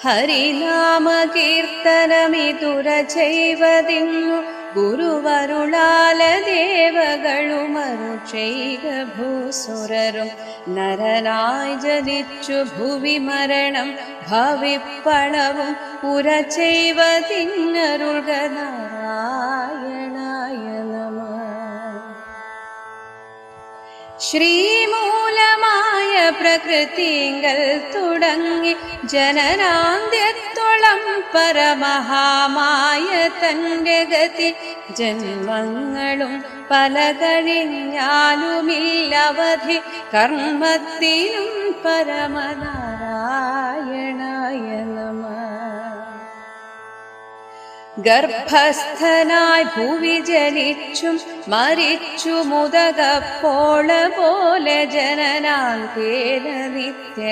ഹരിനാമകീർത്തനമിതുര ചെയ്വതിന്നു ഗുരുവരുളാല ദേവകളുമരു ചെയ്ക ഭൂസുരരും നരനായി ജനിച്ചു ഭുവി മരണം ഭവിപ്പളവും ഉര ചെയ്വതിന്നരുൾക നാരായണായ നമഃ. ശ്രീമൂലമായ പ്രകൃതിങ്കൽ തുടങ്ങി ജനനാന്ത്യത്തോളം പരമഹാമായ തന്റെ ഗതി ജന്മങ്ങളും പല കഴിഞ്ഞാലുമില്ലവധി കർമ്മത്തിലും പരമനാരായണായ നമഃ. ഗർഭസ്ഥനായി ഭൂവി ജനിച്ചും മരിച്ചു മുതകപ്പോള പോലെ ജനനാന്തേന നിത്യ